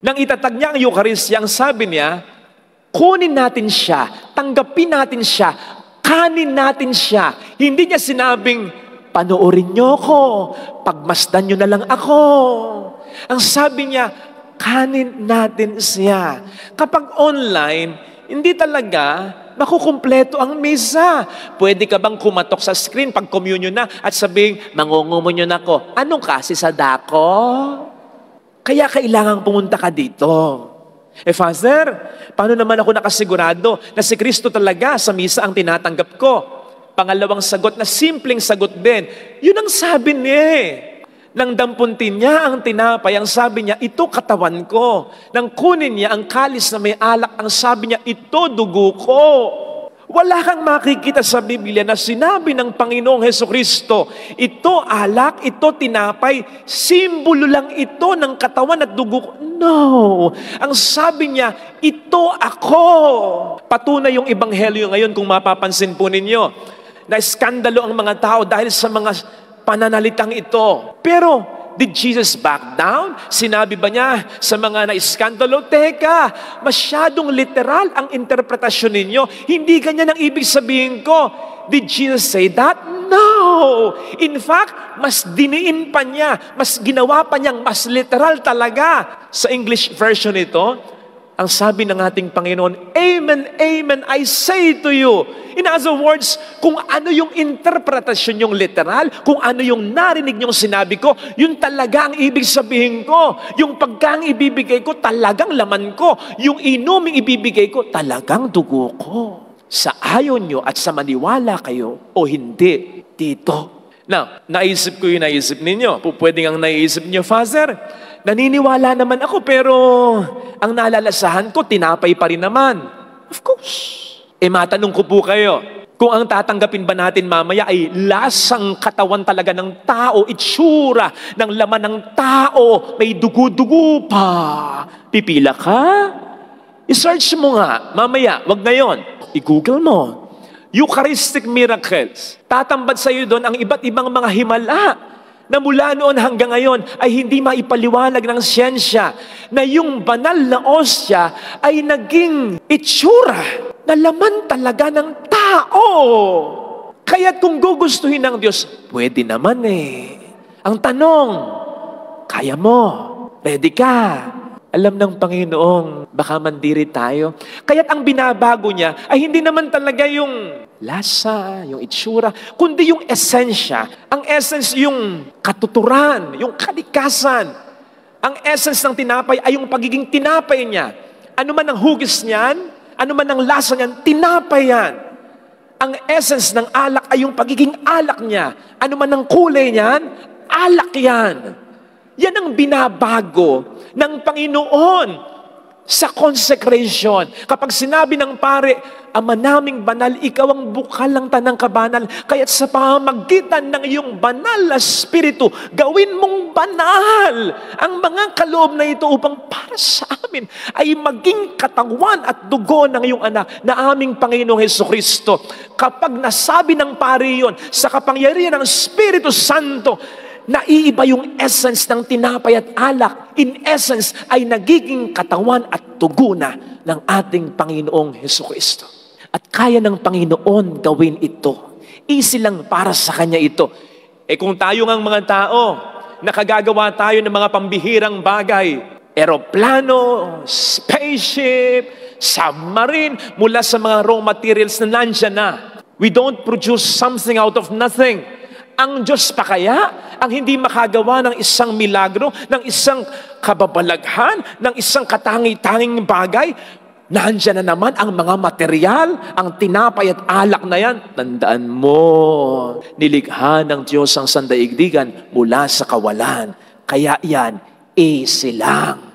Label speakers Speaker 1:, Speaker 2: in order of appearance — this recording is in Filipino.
Speaker 1: Nang itatag niya ang Eucharistia, ang sabi niya, kunin natin siya, tanggapin natin siya, kanin natin siya. Hindi niya sinabing, panoorin niyo ako, pagmasdan niyo na lang ako. Ang sabi niya, kanin natin siya. Kapag online, hindi talaga makukumpleto ang misa. Pwede ka bang kumatok sa screen pag communion na at sabing, mangungumunyon ako. Anong kasi sa dako? Kaya kailangan pumunta ka dito. Father, paano naman ako nakasigurado na si Kristo talaga sa misa ang tinatanggap ko? Pangalawang sagot na simpleng sagot din. Yun ang sabi niya. Nang dampuntin niya ang tinapay, ang sabi niya, ito katawan ko. Nang kunin niya ang kalis na may alak, ang sabi niya, ito dugo ko. Wala kang makikita sa Biblia na sinabi ng Panginoong Hesukristo, ito alak, ito tinapay, simbolo lang ito ng katawan at dugo ko. No! Ang sabi niya, ito ako. Patunay yung Ebanghelyo ngayon kung mapapansin po ninyo, na iskandalo ang mga tao dahil sa mga pananalitang ito. Pero, did Jesus back down? Sinabi ba niya sa mga na-iskandalo, teka, masyadong literal ang interpretasyon ninyo. Hindi ganyan ang ibig sabihin ko. Did Jesus say that? No! In fact, mas diniin pa niya, mas ginawa pa niyang mas literal talaga. Sa English version ito, ang sabi ng ating Panginoon, Amen, Amen, I say to you. In other words, kung ano yung interpretasyon yung literal, kung ano yung narinig yung sinabi ko, yun talaga ang ibig sabihin ko. Yung pagkang ibibigay ko, talagang laman ko. Yung inuming ibibigay ko, talagang dugo ko. Sa ayaw nyo at sa maniwala kayo o hindi, dito. Now, naisip ko yung naisip ninyo. Pwede ang naisip niyo, Father, naniniwala naman ako pero ang nalalasahan ko, tinapay pa rin naman. Of course. Matanong ko po kayo, kung ang tatanggapin ba natin mamaya ay lasang katawan talaga ng tao, itsura ng laman ng tao, may dugo-dugo pa, pipila ka? I-search mo nga, mamaya, wag ngayon. I-google mo. Eucharistic miracles. Tatambad sa iyo doon ang iba't ibang mga himala na mula noon hanggang ngayon ay hindi maipaliwanag ng siyensya na yung banal na osya ay naging itsura na laman talaga ng tao. Kaya kung gugustuhin ng Diyos, pwede naman eh. Ang tanong, kaya mo? Ready ka? Alam ng Panginoong baka mandiri tayo. Kaya't ang binabago niya ay hindi naman talaga yung lasa, yung itsura, kundi yung esensya. Ang essence yung katuturan, yung kalikasan. Ang essence ng tinapay ay yung pagiging tinapay niya. Ano man ang hugis niyan, ano man ang lasa niyan, tinapay yan. Ang essence ng alak ay yung pagiging alak niya. Ano man ang kulay niyan, alak yan. Yan ang binabago ng Panginoon sa consecration. Kapag sinabi ng pare, Ama naming banal, ikaw ang bukal ng tanang kabanal, kaya't sa pamamagitan ng iyong banal na spiritu, gawin mong banal ang mga kaloob na ito upang para sa amin ay maging katawan at dugo ng iyong anak na aming Panginoong Hesukristo. Kapag nasabi ng pare yun sa kapangyarihan ng Espiritu Santo, naiiba yung essence ng tinapay at alak. In essence, ay nagiging katawan at dugo na ng ating Panginoong Hesukristo. At kaya ng Panginoon gawin ito. Easy lang para sa Kanya ito. Kung tayo ngang mga tao, nakagagawa tayo ng mga pambihirang bagay, eroplano, spaceship, submarine, mula sa mga raw materials na nandyan na. We don't produce something out of nothing. Ang Diyos pa kaya ang hindi makagawa ng isang milagro, ng isang kababalaghan, ng isang katangi-tanging bagay? Nandiyan na naman ang mga material, ang tinapay at alak na yan. Tandaan mo, nilikha ng Diyos ang sandaigdigan mula sa kawalan. Kaya yan, easy lang.